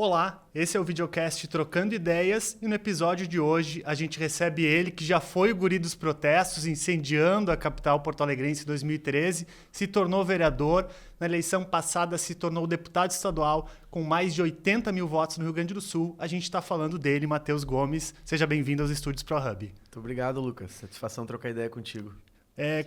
Olá, esse é o videocast Trocando Ideias e no episódio de hoje a gente recebe ele que já foi o guri dos protestos, incendiando a capital porto-alegrense em 2013, se tornou vereador, na eleição passada se tornou deputado estadual com mais de 80 mil votos no Rio Grande do Sul. A gente está falando dele, Matheus Gomes. Seja bem-vindo aos estúdios ProHub. Muito obrigado, Lucas. Satisfação trocar ideia contigo.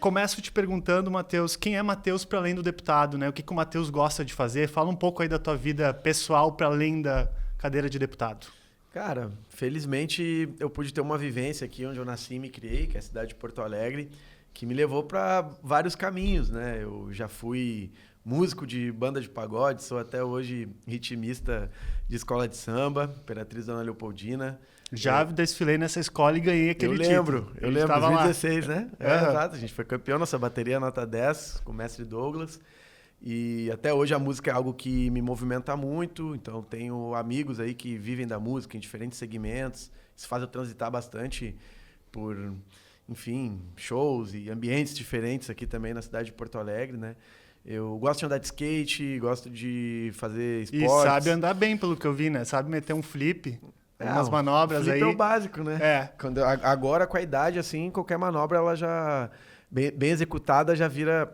Começo te perguntando, Matheus, quem é Matheus para além do deputado, né? O que o Matheus gosta de fazer? Fala um pouco aí da tua vida pessoal para além da cadeira de deputado. Cara, felizmente eu pude ter uma vivência aqui onde eu nasci e me criei, que é a cidade de Porto Alegre, que me levou para vários caminhos, né? Eu já fui músico de banda de pagode, sou até hoje ritmista de escola de samba, Imperatriz Dona Leopoldina. Já desfilei nessa escola e ganhei aquele título. Eu lembro, 2016, lá. né? Exato, a gente foi campeão, nossa bateria nota 10, com o mestre Douglas. E até hoje a música é algo que me movimenta muito, então tenho amigos aí que vivem da música em diferentes segmentos. Isso faz eu transitar bastante por, enfim, shows e ambientes diferentes aqui também na cidade de Porto Alegre, né? Eu gosto de andar de skate, gosto de fazer esportes. E sabe andar bem, pelo que eu vi, né? Sabe meter um flip. Umas manobras flip aí. É o básico, né? Agora, com a idade, assim, qualquer manobra, ela já, bem executada, já vira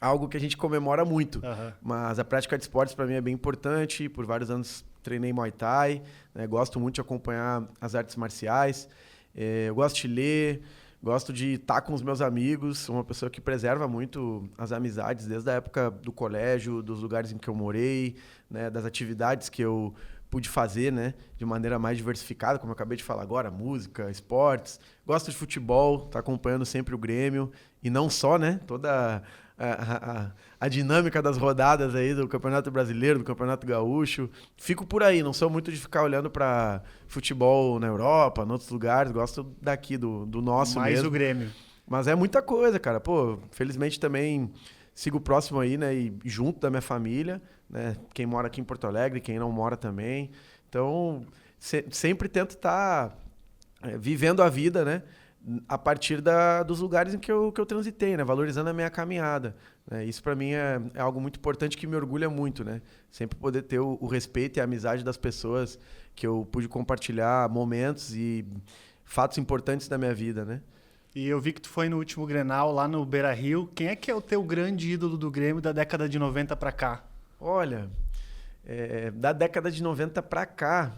algo que a gente comemora muito. Uhum. Mas a prática de esportes, para mim, é bem importante. Por vários anos, treinei Muay Thai. Né? Gosto muito de acompanhar as artes marciais. Eu gosto de ler. Gosto de estar com os meus amigos. Sou uma pessoa que preserva muito as amizades, desde a época do colégio, dos lugares em que eu morei, né? Das atividades que eu pude fazer, né, de maneira mais diversificada, como eu acabei de falar agora, música, esportes. Gosto de futebol, tá acompanhando sempre o Grêmio, e não só, né, toda a dinâmica das rodadas aí do Campeonato Brasileiro, do Campeonato Gaúcho. Fico por aí, não sou muito de ficar olhando para futebol na Europa, em outros lugares, gosto daqui, do nosso mais mesmo. O Grêmio. Mas é muita coisa, cara. Pô, felizmente também sigo próximo aí, né, e junto da minha família, né, quem mora aqui em Porto Alegre, quem não mora também. Então, sempre tento estar vivendo a vida, né, a partir dos lugares em que eu transitei, né, valorizando a minha caminhada. Né. Isso para mim é algo muito importante que me orgulha muito, né, sempre poder ter o respeito e a amizade das pessoas que eu pude compartilhar momentos e fatos importantes da minha vida, né. E eu vi que tu foi no último Grenal, lá no Beira-Rio. Quem é que é o teu grande ídolo do Grêmio da década de 90 para cá? Olha, da década de 90 para cá,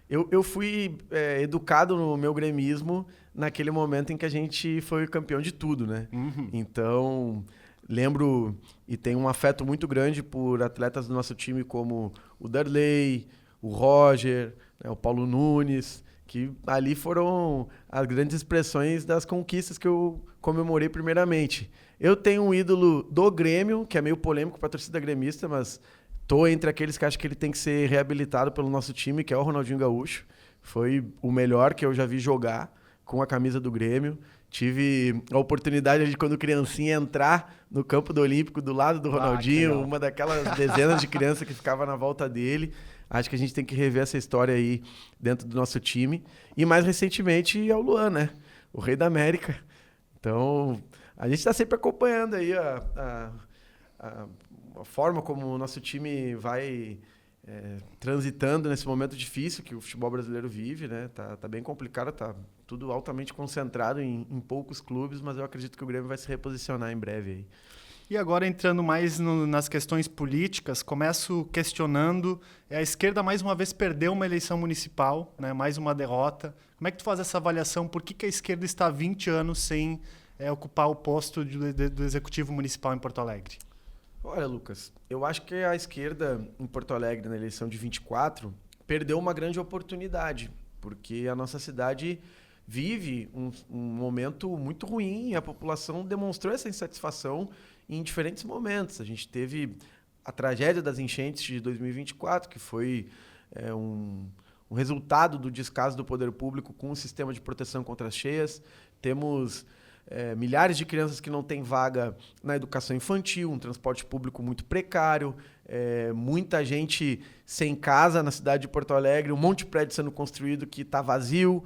eu fui educado no meu gremismo naquele momento em que a gente foi campeão de tudo, né? Uhum. Então, lembro e tenho um afeto muito grande por atletas do nosso time como o Darley, o Roger, né, o Paulo Nunes, que ali foram as grandes expressões das conquistas que eu comemorei primeiramente. Eu tenho um ídolo do Grêmio, que é meio polêmico para a torcida gremista, mas tô entre aqueles que acham que ele tem que ser reabilitado pelo nosso time, que é o Ronaldinho Gaúcho. Foi o melhor que eu já vi jogar com a camisa do Grêmio. Tive a oportunidade de, quando criancinha, entrar no campo do Olímpico do lado do Ronaldinho, uma daquelas dezenas de crianças que ficava na volta dele. Acho que a gente tem que rever essa história aí dentro do nosso time. E mais recentemente é o Luan, né? O Rei da América. Então, a gente está sempre acompanhando aí a forma como o nosso time vai transitando nesse momento difícil que o futebol brasileiro vive, né? Tá bem complicado, tá tudo altamente concentrado em poucos clubes, mas eu acredito que o Grêmio vai se reposicionar em breve aí. E agora, entrando mais nas questões políticas, começo questionando, a esquerda mais uma vez perdeu uma eleição municipal, né, mais uma derrota. Como é que tu faz essa avaliação? Por que a esquerda está há 20 anos sem ocupar o posto do Executivo Municipal em Porto Alegre? Olha, Lucas, eu acho que a esquerda em Porto Alegre, na eleição de 24, perdeu uma grande oportunidade, porque a nossa cidade vive um momento muito ruim e a população demonstrou essa insatisfação em diferentes momentos. A gente teve a tragédia das enchentes de 2024, que foi um resultado do descaso do poder público com o sistema de proteção contra as cheias. Temos milhares de crianças que não têm vaga na educação infantil, um transporte público muito precário, muita gente sem casa na cidade de Porto Alegre, um monte de prédio sendo construído que está vazio,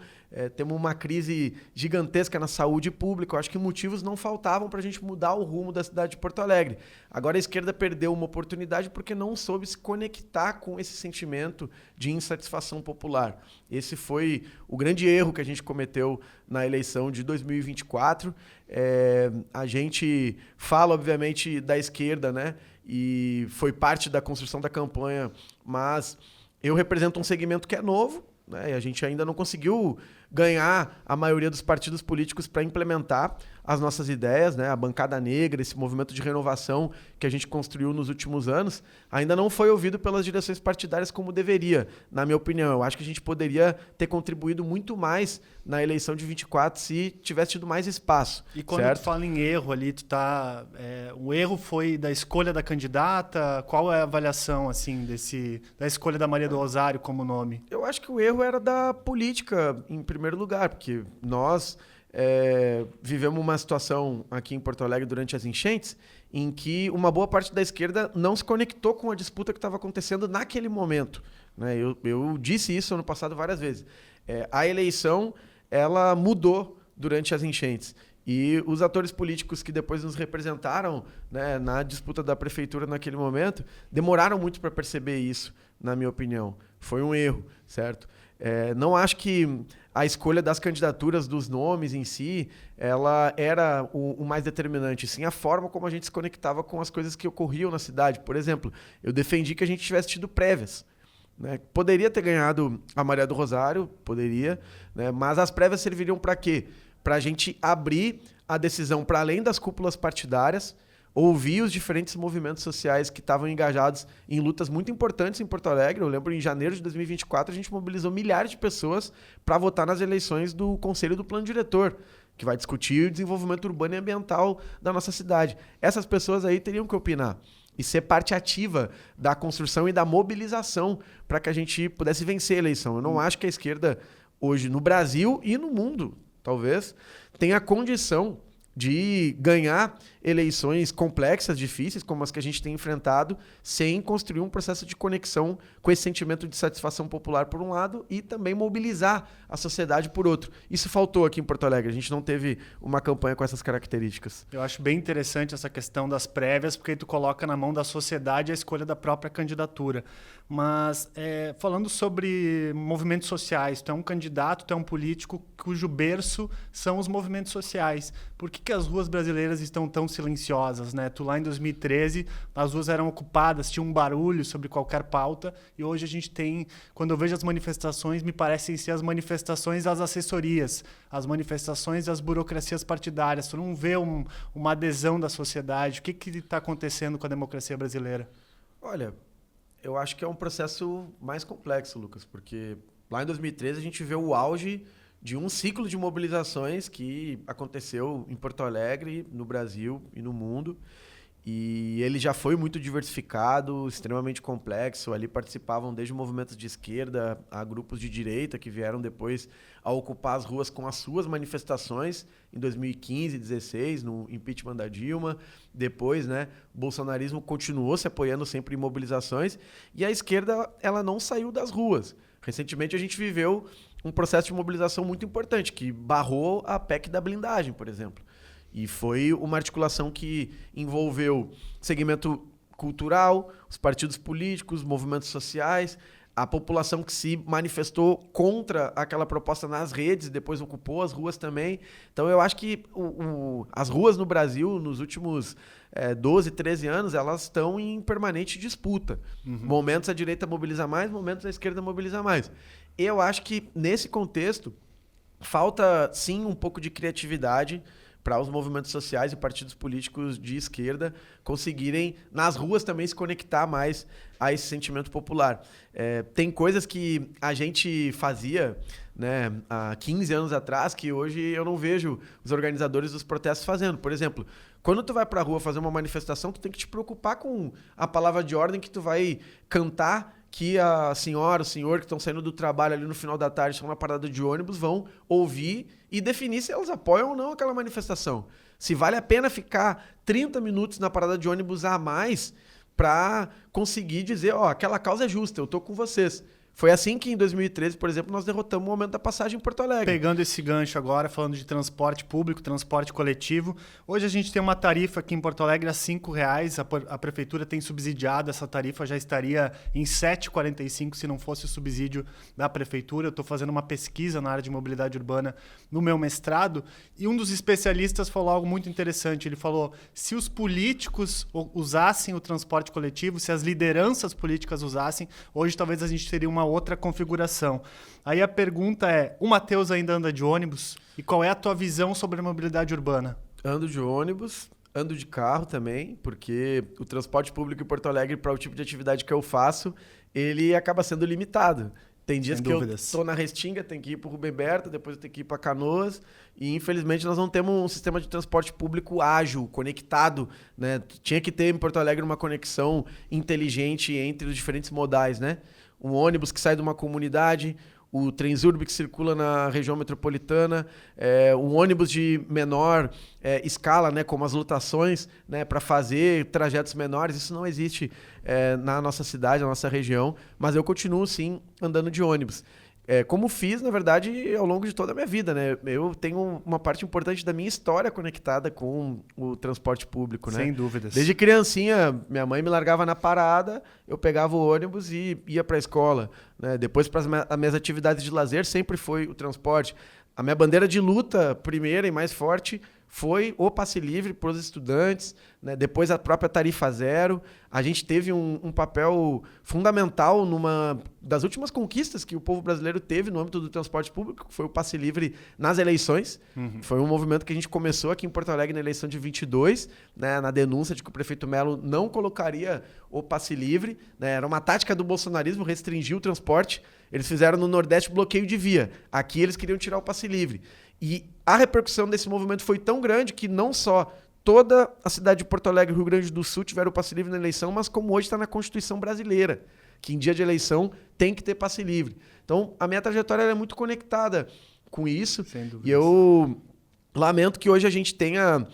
temos uma crise gigantesca na saúde pública. Eu acho que motivos não faltavam para a gente mudar o rumo da cidade de Porto Alegre. Agora a esquerda perdeu uma oportunidade porque não soube se conectar com esse sentimento de insatisfação popular. Esse foi o grande erro que a gente cometeu na eleição de 2024. A gente fala, obviamente, da esquerda, né? E foi parte da construção da campanha, mas eu represento um segmento que é novo, né? E a gente ainda não conseguiu ganhar a maioria dos partidos políticos para implementar as nossas ideias, né? A bancada negra, esse movimento de renovação que a gente construiu nos últimos anos, ainda não foi ouvido pelas direções partidárias como deveria, na minha opinião. Eu acho que a gente poderia ter contribuído muito mais na eleição de 24 se tivesse tido mais espaço. E quando certo? tu fala em erro ali, o erro foi da escolha da candidata? Qual é a avaliação assim da escolha da Maria do Rosário como nome? Eu acho que o erro era da política, em primeiro lugar, porque nós vivemos uma situação aqui em Porto Alegre durante as enchentes em que uma boa parte da esquerda não se conectou com a disputa que estava acontecendo naquele momento, né? Eu disse isso ano passado várias vezes. A eleição ela mudou durante as enchentes. E os atores políticos que depois nos representaram, né, na disputa da prefeitura naquele momento, demoraram muito para perceber isso, na minha opinião. Foi um erro, certo? Não acho que a escolha das candidaturas, dos nomes em si, ela era o mais determinante, sim a forma como a gente se conectava com as coisas que ocorriam na cidade. Por exemplo, eu defendi que a gente tivesse tido prévias, né? Poderia ter ganhado a Maria do Rosário, poderia, né? Mas as prévias serviriam para quê? Para a gente abrir a decisão para além das cúpulas partidárias, ouvir os diferentes movimentos sociais que estavam engajados em lutas muito importantes em Porto Alegre. Eu lembro, em janeiro de 2024, a gente mobilizou milhares de pessoas para votar nas eleições do Conselho do Plano Diretor, que vai discutir o desenvolvimento urbano e ambiental da nossa cidade. Essas pessoas aí teriam que opinar e ser parte ativa da construção e da mobilização para que a gente pudesse vencer a eleição. Eu não acho que a esquerda hoje, no Brasil e no mundo, talvez, tenha condição de ganhar eleições complexas, difíceis, como as que a gente tem enfrentado, sem construir um processo de conexão com esse sentimento de satisfação popular por um lado e também mobilizar a sociedade por outro. Isso faltou aqui em Porto Alegre, a gente não teve uma campanha com essas características. Eu acho bem interessante essa questão das prévias, porque tu coloca na mão da sociedade a escolha da própria candidatura. Mas falando sobre movimentos sociais, tu é um candidato, tu é um político cujo berço são os movimentos sociais. Por que as ruas brasileiras estão tão silenciosas, né? Tu lá em 2013, as ruas eram ocupadas, tinha um barulho sobre qualquer pauta, e hoje a gente tem, quando eu vejo as manifestações, me parecem ser as manifestações das assessorias, as manifestações das burocracias partidárias. Tu não vê uma adesão da sociedade. O que está acontecendo com a democracia brasileira? Olha, eu acho que é um processo mais complexo, Lucas, porque lá em 2013 a gente vê o auge de um ciclo de mobilizações que aconteceu em Porto Alegre, no Brasil e no mundo. E ele já foi muito diversificado, extremamente complexo. Ali participavam desde movimentos de esquerda a grupos de direita que vieram depois a ocupar as ruas com as suas manifestações em 2015, 2016, no impeachment da Dilma. Depois, né, o bolsonarismo continuou se apoiando sempre em mobilizações e a esquerda ela não saiu das ruas. Recentemente a gente viveu um processo de mobilização muito importante, que barrou a PEC da blindagem, por exemplo. E foi uma articulação que envolveu segmento cultural, os partidos políticos, movimentos sociais, a população que se manifestou contra aquela proposta nas redes, depois ocupou as ruas também. Então eu acho que as ruas no Brasil, nos últimos 12, 13 anos, elas estão em permanente disputa. Uhum. Momentos a direita mobiliza mais, momentos a esquerda mobiliza mais. Eu acho que, nesse contexto, falta, sim, um pouco de criatividade para os movimentos sociais e partidos políticos de esquerda conseguirem, nas ruas, também se conectar mais a esse sentimento popular. Tem coisas que a gente fazia, né, há 15 anos atrás que hoje eu não vejo os organizadores dos protestos fazendo. Por exemplo, quando tu vai para a rua fazer uma manifestação, tu tem que te preocupar com a palavra de ordem que tu vai cantar, que a senhora, o senhor que estão saindo do trabalho ali no final da tarde, estão na parada de ônibus, vão ouvir e definir se elas apoiam ou não aquela manifestação. Se vale a pena ficar 30 minutos na parada de ônibus a mais para conseguir dizer, aquela causa é justa, eu tô com vocês. Foi assim que em 2013, por exemplo, nós derrotamos o aumento da passagem em Porto Alegre. Pegando esse gancho agora, falando de transporte público, transporte coletivo, hoje a gente tem uma tarifa aqui em Porto Alegre a R$ 5,00, a prefeitura tem subsidiado, essa tarifa já estaria em R$ 7,45 se não fosse o subsídio da prefeitura. Eu estou fazendo uma pesquisa na área de mobilidade urbana no meu mestrado, e um dos especialistas falou algo muito interessante. Ele falou, se os políticos usassem o transporte coletivo, se as lideranças políticas usassem, hoje talvez a gente teria uma outra configuração. Aí a pergunta é, o Matheus ainda anda de ônibus? E qual é a tua visão sobre a mobilidade urbana? Ando de ônibus, ando de carro também, porque o transporte público em Porto Alegre, para o tipo de atividade que eu faço, ele acaba sendo limitado. Tem dias que eu estou na Restinga, tenho que ir para o Rubem Berta, depois eu tenho que ir para Canoas, e infelizmente nós não temos um sistema de transporte público ágil, conectado, né? Tinha que ter em Porto Alegre uma conexão inteligente entre os diferentes modais, né? Um ônibus que sai de uma comunidade, o Transurb que circula na região metropolitana, um ônibus de menor escala, né, como as lotações, né, para fazer trajetos menores. Isso não existe na nossa cidade, na nossa região, mas eu continuo, sim, andando de ônibus. Como fiz, na verdade, ao longo de toda a minha vida, né? Eu tenho uma parte importante da minha história conectada com o transporte público, né? Sem dúvidas. Desde criancinha, minha mãe me largava na parada, eu pegava o ônibus e ia para a escola, né? Depois, para as minhas atividades de lazer, sempre foi o transporte. A minha bandeira de luta, primeira e mais forte, foi o passe livre para os estudantes, né? Depois a própria tarifa zero. A gente teve um papel fundamental numa das últimas conquistas que o povo brasileiro teve no âmbito do transporte público, que foi o passe livre nas eleições. Uhum. Foi um movimento que a gente começou aqui em Porto Alegre na eleição de 22, né? Na denúncia de que o prefeito Melo não colocaria o passe livre, né? Era uma tática do bolsonarismo restringir o transporte. Eles fizeram no Nordeste bloqueio de via. Aqui eles queriam tirar o passe livre. E a repercussão desse movimento foi tão grande que não só toda a cidade de Porto Alegre e Rio Grande do Sul tiveram o passe livre na eleição, mas como hoje está na Constituição brasileira, que em dia de eleição tem que ter passe livre. Então, a minha trajetória é muito conectada com isso. Sem dúvida. E eu lamento que hoje a gente tenha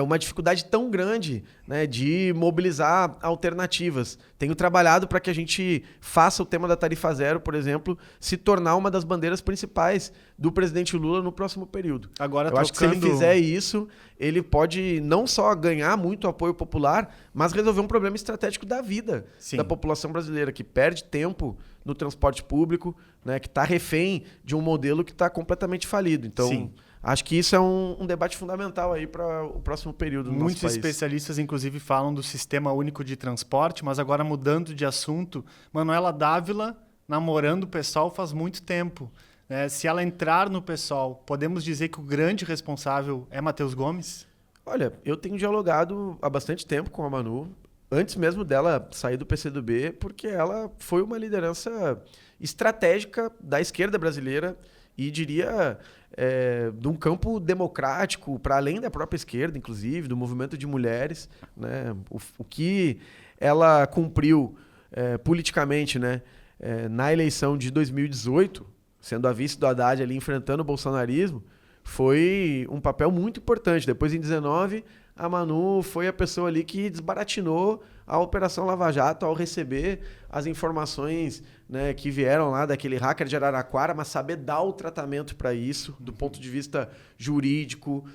uma dificuldade tão grande, né, de mobilizar alternativas. Tenho trabalhado para que a gente faça o tema da tarifa zero, por exemplo, se tornar uma das bandeiras principais do presidente Lula no próximo período. Agora, eu acho que se ele fizer isso, ele pode não só ganhar muito apoio popular, mas resolver um problema estratégico da vida da população brasileira, que perde tempo no transporte público, né, que está refém de um modelo que está completamente falido. Então, acho que isso é um debate fundamental aí para o próximo período do nosso país. Muitos especialistas, inclusive, falam do Sistema Único de Transporte, mas agora mudando de assunto, Manuela Dávila namorando o PSOL faz muito tempo. Se ela entrar no PSOL, podemos dizer que o grande responsável é Matheus Gomes? Olha, eu tenho dialogado há bastante tempo com a Manu, antes mesmo dela sair do PCdoB, porque ela foi uma liderança estratégica da esquerda brasileira e diria de um campo democrático, para além da própria esquerda, inclusive, do movimento de mulheres, né? O que ela cumpriu politicamente, né? Na eleição de 2018, sendo a vice do Haddad ali enfrentando o bolsonarismo, foi um papel muito importante. Depois, em 2019, a Manu foi a pessoa ali que desbaratinou a Operação Lava Jato ao receber as informações, né, que vieram lá daquele hacker de Araraquara, mas saber dar o tratamento para isso, do ponto de vista jurídico,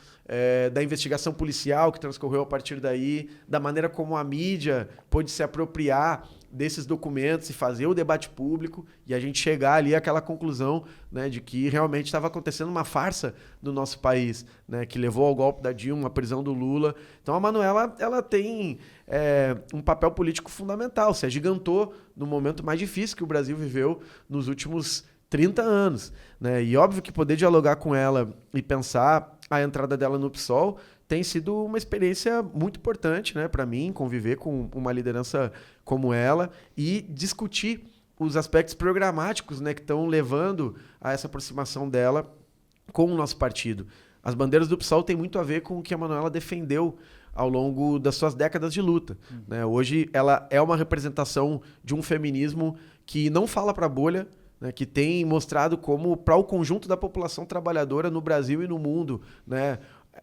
da investigação policial que transcorreu a partir daí, da maneira como a mídia pôde se apropriar desses documentos e fazer o debate público e a gente chegar ali àquela conclusão, né, de que realmente estava acontecendo uma farsa no nosso país, né, que levou ao golpe da Dilma, à prisão do Lula. Então a Manuela, ela tem um papel político fundamental, se agigantou no momento mais difícil que o Brasil viveu nos últimos 30 anos, né? E óbvio que poder dialogar com ela e pensar a entrada dela no PSOL tem sido uma experiência muito importante, né, para mim, conviver com uma liderança como ela e discutir os aspectos programáticos, né, que estão levando a essa aproximação dela com o nosso partido. As bandeiras do PSOL têm muito a ver com o que a Manuela defendeu ao longo das suas décadas de luta, né? Hoje ela é uma representação de um feminismo que não fala para a bolha, né, que tem mostrado como, para o conjunto da população trabalhadora no Brasil e no mundo, né,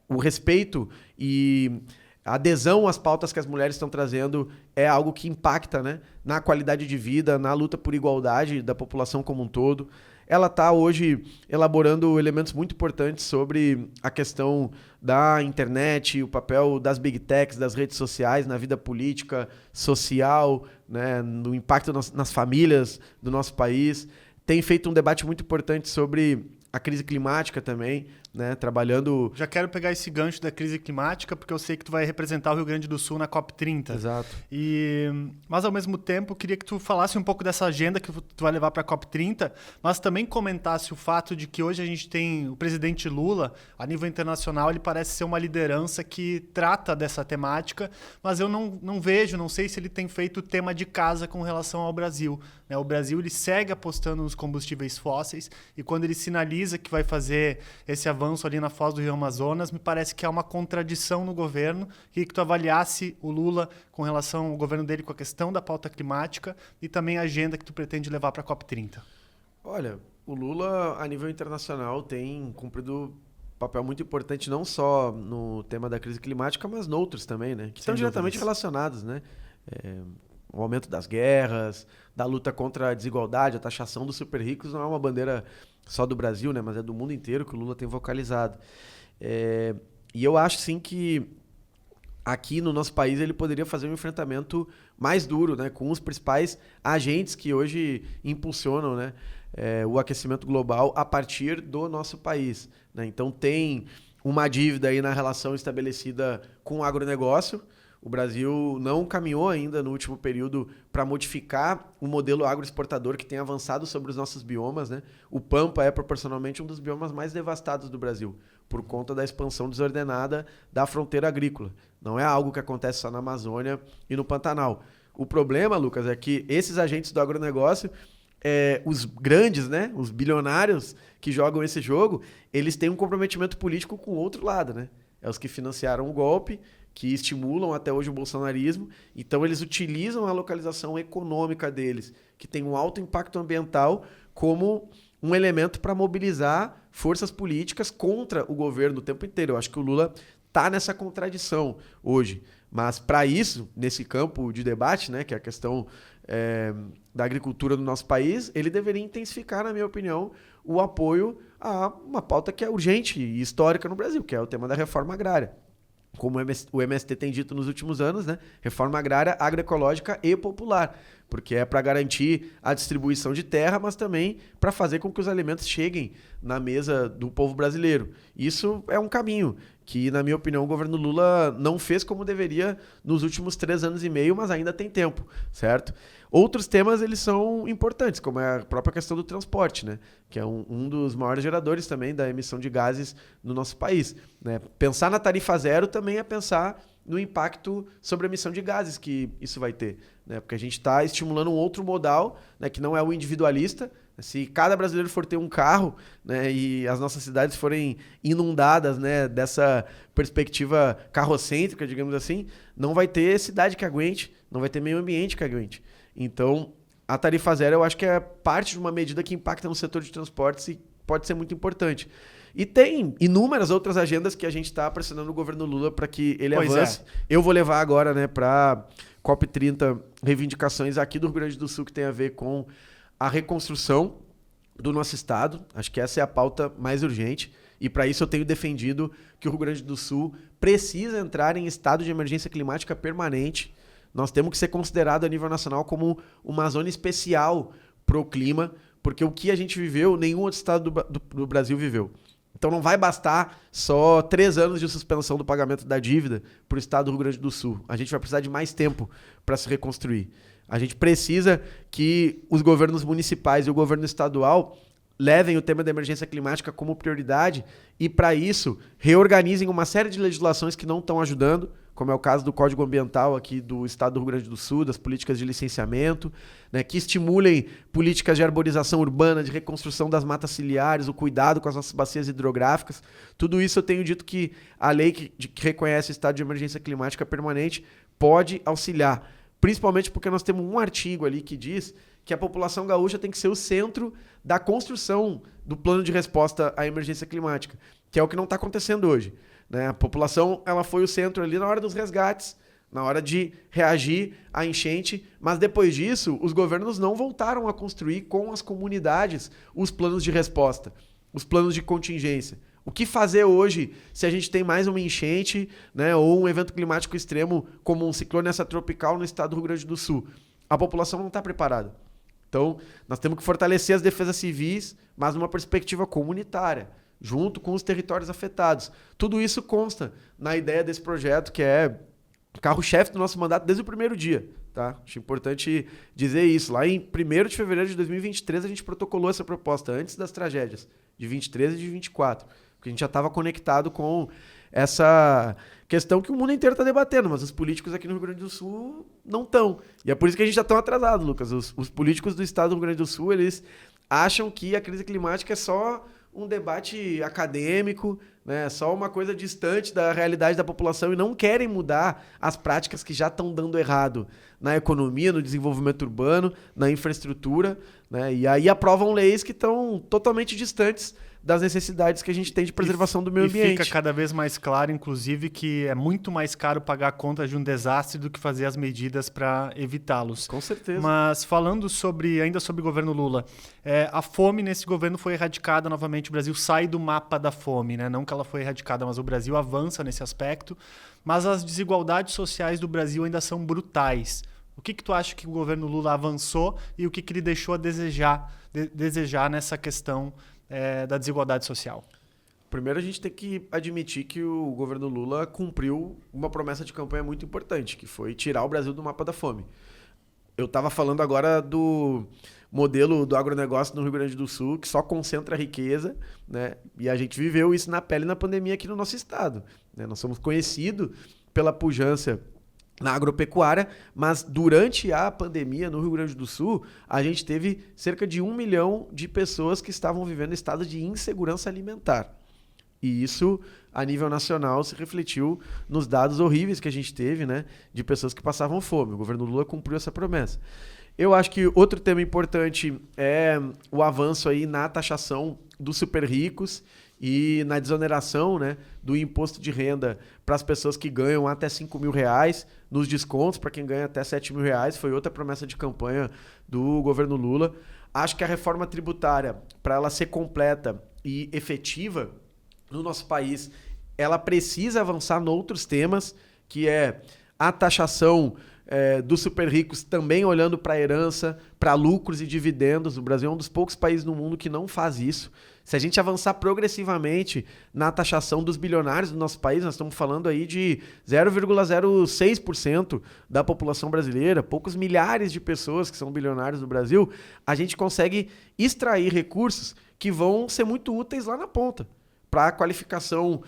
o respeito e A adesão às pautas que as mulheres estão trazendo é algo que impacta, né, na qualidade de vida, na luta por igualdade da população como um todo. Ela está hoje elaborando elementos muito importantes sobre a questão da internet, o papel das big techs, das redes sociais na vida política, social, né, no impacto nas famílias do nosso país. Tem feito um debate muito importante sobre a crise climática também, né, trabalhando... Já quero pegar esse gancho da crise climática, porque eu sei que tu vai representar o Rio Grande do Sul na COP30. Exato. Mas, ao mesmo tempo, queria que tu falasse um pouco dessa agenda que tu vai levar para a COP30, mas também comentasse o fato de que hoje a gente tem o presidente Lula, a nível internacional, ele parece ser uma liderança que trata dessa temática, mas eu não vejo, não sei se ele tem feito tema de casa com relação ao Brasil. Né? O Brasil ele segue apostando nos combustíveis fósseis e quando ele sinaliza que vai fazer esse avanço ali na foz do Rio Amazonas, me parece que há uma contradição no governo. Queria que tu avaliasse o Lula com relação ao governo dele com a questão da pauta climática e também a agenda que tu pretende levar para a COP30. Olha, o Lula, a nível internacional, tem cumprido um papel muito importante, não só no tema da crise climática, mas noutros também, né? Que estão diretamente relacionados, né? O aumento das guerras, da luta contra a desigualdade, a taxação dos super ricos não é uma bandeira só do Brasil, né? Mas é do mundo inteiro que o Lula tem vocalizado. E eu acho, sim, que aqui no nosso país ele poderia fazer um enfrentamento mais duro, né? Com os principais agentes que hoje impulsionam, né? O aquecimento global a partir do nosso país, né? Então tem uma dívida aí na relação estabelecida com o agronegócio. O Brasil não caminhou ainda no último período para modificar o modelo agroexportador que tem avançado sobre os nossos biomas, né? O Pampa é proporcionalmente um dos biomas mais devastados do Brasil, por conta da expansão desordenada da fronteira agrícola. Não é algo que acontece só na Amazônia e no Pantanal. O problema, Lucas, é que esses agentes do agronegócio, os grandes, né? Os bilionários que jogam esse jogo, eles têm um comprometimento político com o outro lado, né? É os que financiaram o golpe, que estimulam até hoje o bolsonarismo. Então, eles utilizam a localização econômica deles, que tem um alto impacto ambiental, como um elemento para mobilizar forças políticas contra o governo o tempo inteiro. Eu acho que o Lula está nessa contradição hoje. Mas, para isso, nesse campo de debate, né, que é a questão da agricultura no nosso país, ele deveria intensificar, na minha opinião, o apoio a uma pauta que é urgente e histórica no Brasil, que é o tema da reforma agrária. Como o MST tem dito nos últimos anos, né? Reforma agrária, agroecológica e popular, porque é para garantir a distribuição de terra, mas também para fazer com que os alimentos cheguem na mesa do povo brasileiro. Isso é um caminho que, na minha opinião, o governo Lula não fez como deveria nos últimos 3 anos e meio, mas ainda tem tempo, certo? Outros temas, eles são importantes, como é a própria questão do transporte, né? Que é um dos maiores geradores também da emissão de gases no nosso país, né? Pensar na tarifa zero também é pensar no impacto sobre a emissão de gases que isso vai ter, né? Porque a gente está estimulando um outro modal, né, que não é o individualista. Se cada brasileiro for ter um carro, né, e as nossas cidades forem inundadas, né, dessa perspectiva carrocêntrica, digamos assim, não vai ter cidade que aguente, não vai ter meio ambiente que aguente. Então, a tarifa zero eu acho que é parte de uma medida que impacta no setor de transportes e pode ser muito importante. E tem inúmeras outras agendas que a gente está pressionando o governo Lula para que ele avance. Eu vou levar agora, né, para COP30 reivindicações aqui do Rio Grande do Sul que tem a ver com a reconstrução do nosso estado. Acho que essa é a pauta mais urgente. E para isso eu tenho defendido que o Rio Grande do Sul precisa entrar em estado de emergência climática permanente. Nós temos que ser considerado a nível nacional como uma zona especial para o clima, porque o que a gente viveu, nenhum outro estado do Brasil viveu. Então não vai bastar só 3 anos de suspensão do pagamento da dívida para o estado do Rio Grande do Sul. A gente vai precisar de mais tempo para se reconstruir. A gente precisa que os governos municipais e o governo estadual levem o tema da emergência climática como prioridade e, para isso, reorganizem uma série de legislações que não estão ajudando, como é o caso do Código Ambiental aqui do estado do Rio Grande do Sul, das políticas de licenciamento, né, que estimulem políticas de arborização urbana, de reconstrução das matas ciliares, o cuidado com as nossas bacias hidrográficas. Tudo isso eu tenho dito que a lei que reconhece o estado de emergência climática permanente pode auxiliar, principalmente porque nós temos um artigo ali que diz que a população gaúcha tem que ser o centro da construção do plano de resposta à emergência climática, que é o que não está acontecendo hoje. né? A população ela foi o centro ali na hora dos resgates, na hora de reagir à enchente, mas depois disso, os governos não voltaram a construir com as comunidades os planos de resposta, os planos de contingência. O que fazer hoje se a gente tem mais uma enchente, né, ou um evento climático extremo como um ciclone extratropical no estado do Rio Grande do Sul? A população não está preparada. Então, nós temos que fortalecer as defesas civis, mas numa perspectiva comunitária, junto com os territórios afetados. Tudo isso consta na ideia desse projeto, que é carro-chefe do nosso mandato desde o primeiro dia. Tá? Acho importante dizer isso. Lá em 1º de fevereiro de 2023, a gente protocolou essa proposta antes das tragédias, de 23 e de 24. Porque a gente já estava conectado com essa questão que o mundo inteiro está debatendo, mas os políticos aqui no Rio Grande do Sul não estão. E é por isso que a gente já está atrasado, Lucas. Os políticos do estado do Rio Grande do Sul, eles acham que a crise climática é só um debate acadêmico, né? Só uma coisa distante da realidade da população e não querem mudar as práticas que já estão dando errado na economia, no desenvolvimento urbano, na infraestrutura, né? E aí aprovam leis que estão totalmente distantes das necessidades que a gente tem de preservação do meio ambiente. E fica cada vez mais claro, inclusive, que é muito mais caro pagar a conta de um desastre do que fazer as medidas para evitá-los. Com certeza. Mas falando ainda sobre o governo Lula, a fome nesse governo foi erradicada novamente. O Brasil sai do mapa da fome, né? Não que ela foi erradicada, mas o Brasil avança nesse aspecto. Mas as desigualdades sociais do Brasil ainda são brutais. O que tu acha que o governo Lula avançou e o que ele deixou a desejar nessa questão da desigualdade social? Primeiro, a gente tem que admitir que o governo Lula cumpriu uma promessa de campanha muito importante, que foi tirar o Brasil do mapa da fome. Eu estava falando agora do modelo do agronegócio no Rio Grande do Sul, que só concentra riqueza, né? E a gente viveu isso na pele na pandemia aqui no nosso estado, né? Nós somos conhecidos pela pujança na agropecuária, mas durante a pandemia no Rio Grande do Sul, a gente teve cerca de 1 milhão de pessoas que estavam vivendo em estado de insegurança alimentar. E isso, a nível nacional, se refletiu nos dados horríveis que a gente teve, né, de pessoas que passavam fome. O governo Lula cumpriu essa promessa. Eu acho que outro tema importante é o avanço aí na taxação dos super ricos e na desoneração, né, do imposto de renda para as pessoas que ganham até R$5.000, nos descontos para quem ganha até R$7.000, foi outra promessa de campanha do governo Lula. Acho que a reforma tributária, para ela ser completa e efetiva no nosso país, ela precisa avançar em outros temas, que é a taxação dos super ricos, também olhando para a herança, para lucros e dividendos. O Brasil é um dos poucos países no mundo que não faz isso. Se a gente avançar progressivamente na taxação dos bilionários do nosso país, nós estamos falando aí de 0,06% da população brasileira, poucos milhares de pessoas que são bilionários no Brasil, a gente consegue extrair recursos que vão ser muito úteis lá na ponta, para a qualificação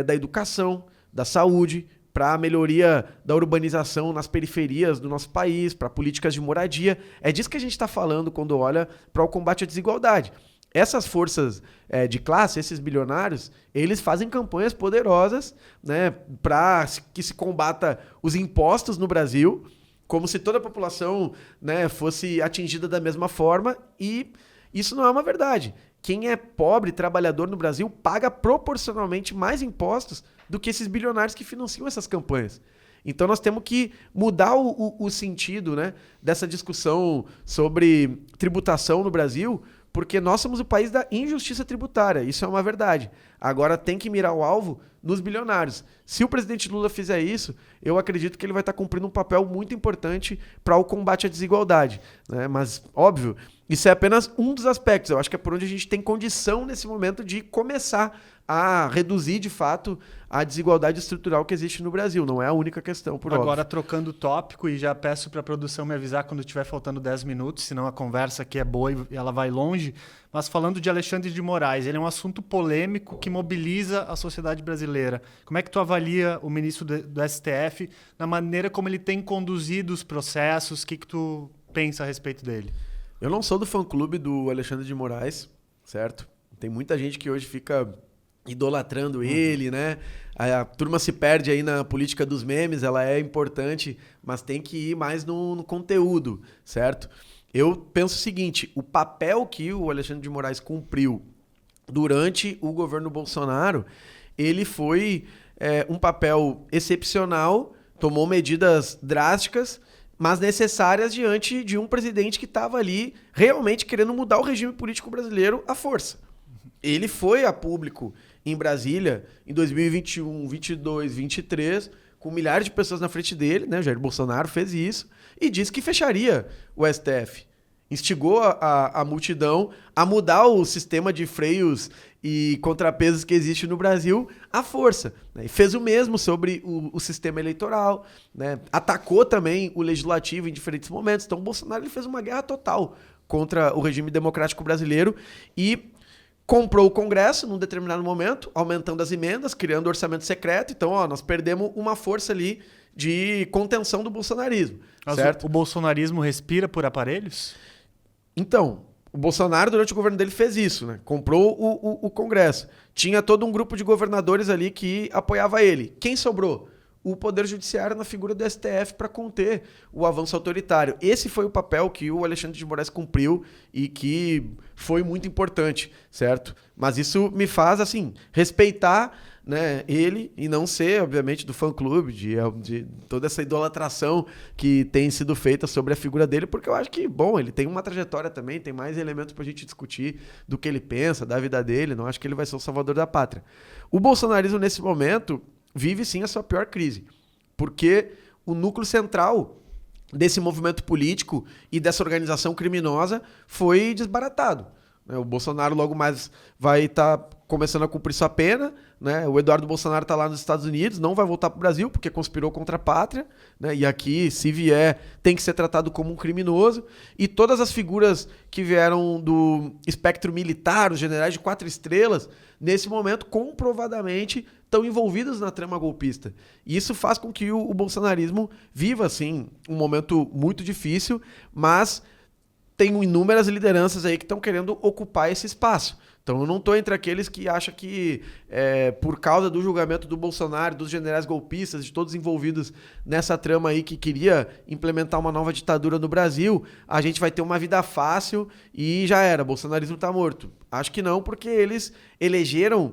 da educação, da saúde, para a melhoria da urbanização nas periferias do nosso país, para políticas de moradia. É disso que a gente está falando quando olha para o combate à desigualdade. Essas forças de classe, esses bilionários, eles fazem campanhas poderosas, né, para que se combata os impostos no Brasil, como se toda a população, né, fosse atingida da mesma forma, e isso não é uma verdade. Quem é pobre, trabalhador no Brasil, paga proporcionalmente mais impostos do que esses bilionários que financiam essas campanhas. Então nós temos que mudar o sentido, né, dessa discussão sobre tributação no Brasil, porque nós somos o país da injustiça tributária, isso é uma verdade. Agora tem que mirar o alvo nos bilionários. Se o presidente Lula fizer isso, eu acredito que ele vai estar cumprindo um papel muito importante para o combate à desigualdade, né? Mas, óbvio, isso é apenas um dos aspectos. Eu acho que é por onde a gente tem condição nesse momento de começar a reduzir, de fato, a desigualdade estrutural que existe no Brasil. Não é a única questão, por Agora, óbvio. trocando o tópico, e já peço para a produção me avisar quando estiver faltando 10 minutos, senão a conversa aqui é boa e ela vai longe. Mas falando de Alexandre de Moraes, ele é um assunto polêmico que mobiliza a sociedade brasileira. Como é que tu avalia o ministro do STF na maneira como ele tem conduzido os processos? O que tu pensa a respeito dele? Eu não sou do fã-clube do Alexandre de Moraes, certo? Tem muita gente que hoje fica idolatrando ele, né? A turma se perde aí na política dos memes, ela é importante, mas tem que ir mais no conteúdo, certo? Eu penso o seguinte, o papel que o Alexandre de Moraes cumpriu durante o governo Bolsonaro, ele foi um papel excepcional, tomou medidas drásticas, mas necessárias diante de um presidente que estava ali realmente querendo mudar o regime político brasileiro à força. Ele foi a público em Brasília em 2021, 22, 23, com milhares de pessoas na frente dele, né? O Jair Bolsonaro fez isso e disse que fecharia o STF. Instigou a multidão a mudar o sistema de freios e contrapesos que existe no Brasil à força, né? E fez o mesmo sobre o sistema eleitoral, né? Atacou também o legislativo em diferentes momentos. Então o Bolsonaro ele fez uma guerra total contra o regime democrático brasileiro e comprou o Congresso num determinado momento, aumentando as emendas, criando orçamento secreto. Então, nós perdemos uma força ali de contenção do bolsonarismo. Mas certo? O bolsonarismo respira por aparelhos? Então, o Bolsonaro, durante o governo dele, fez isso, né? Comprou o Congresso. Tinha todo um grupo de governadores ali que apoiava ele. Quem sobrou? O Poder Judiciário na figura do STF para conter o avanço autoritário. Esse foi o papel que o Alexandre de Moraes cumpriu e que foi muito importante, certo? Mas isso me faz, assim, respeitar, né, ele e não ser, obviamente, do fã-clube, de toda essa idolatração que tem sido feita sobre a figura dele, porque eu acho que, bom, ele tem uma trajetória também, tem mais elementos pra gente discutir do que ele pensa, da vida dele, não acho que ele vai ser o salvador da pátria. O bolsonarismo, nesse momento, vive sim a sua pior crise, porque o núcleo central desse movimento político e dessa organização criminosa foi desbaratado. O Bolsonaro logo mais vai estar começando a cumprir sua pena, né? O Eduardo Bolsonaro está lá nos Estados Unidos, não vai voltar para o Brasil porque conspirou contra a pátria, né? E aqui, se vier, tem que ser tratado como um criminoso. E todas as figuras que vieram do espectro militar, os generais de 4 estrelas, nesse momento, comprovadamente, estão envolvidos na trama golpista. E isso faz com que o bolsonarismo viva, assim, um momento muito difícil, mas tem inúmeras lideranças aí que estão querendo ocupar esse espaço. Então eu não estou entre aqueles que acham que por causa do julgamento do Bolsonaro, dos generais golpistas, de todos envolvidos nessa trama aí que queria implementar uma nova ditadura no Brasil, a gente vai ter uma vida fácil e já era, bolsonarismo está morto. Acho que não, porque eles elegeram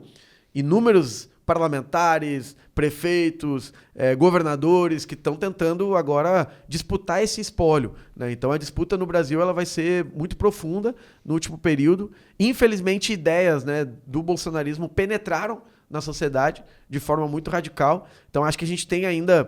inúmeros parlamentares, prefeitos, governadores que estão tentando agora disputar esse espólio, né? Então a disputa no Brasil ela vai ser muito profunda no último período. Infelizmente, ideias, né, do bolsonarismo penetraram na sociedade de forma muito radical. Então acho que a gente tem ainda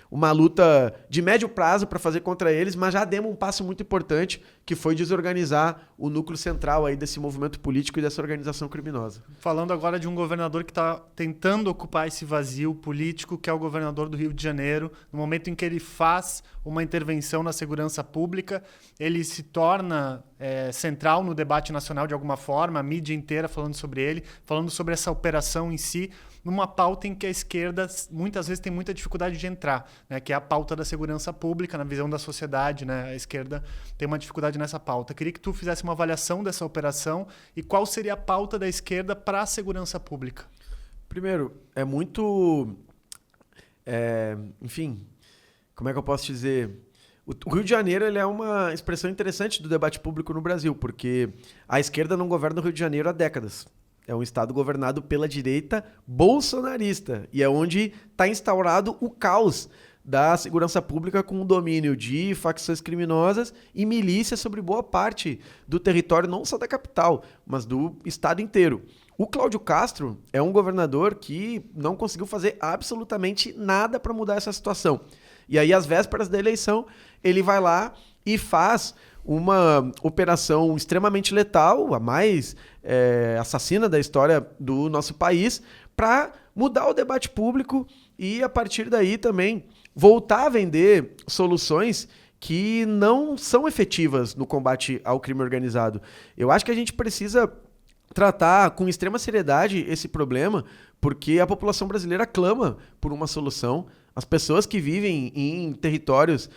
uma luta de médio prazo para fazer contra eles, mas já demos um passo muito importante, que foi desorganizar o núcleo central aí desse movimento político e dessa organização criminosa. Falando agora de um governador que está tentando ocupar esse vazio político, que é o governador do Rio de Janeiro, no momento em que ele faz uma intervenção na segurança pública, ele se torna central no debate nacional de alguma forma, a mídia inteira falando sobre ele, falando sobre essa operação em si, numa pauta em que a esquerda muitas vezes tem muita dificuldade de entrar, né? Que é a pauta da segurança pública, na visão da sociedade, né? A esquerda tem uma dificuldade nessa pauta. Queria que tu fizesse uma avaliação dessa operação e qual seria a pauta da esquerda para a segurança pública. Primeiro, é muito... enfim, como é que eu posso dizer? O Rio de Janeiro ele é uma expressão interessante do debate público no Brasil, porque a esquerda não governa o Rio de Janeiro há décadas. É um estado governado pela direita bolsonarista. E é onde está instaurado o caos da segurança pública com o domínio de facções criminosas e milícias sobre boa parte do território, não só da capital, mas do estado inteiro. O Cláudio Castro é um governador que não conseguiu fazer absolutamente nada para mudar essa situação. E aí, às vésperas da eleição, ele vai lá e faz uma operação extremamente letal, a mais assassina da história do nosso país, para mudar o debate público e, a partir daí, também voltar a vender soluções que não são efetivas no combate ao crime organizado. Eu acho que a gente precisa tratar com extrema seriedade esse problema, porque a população brasileira clama por uma solução. As pessoas que vivem em territórios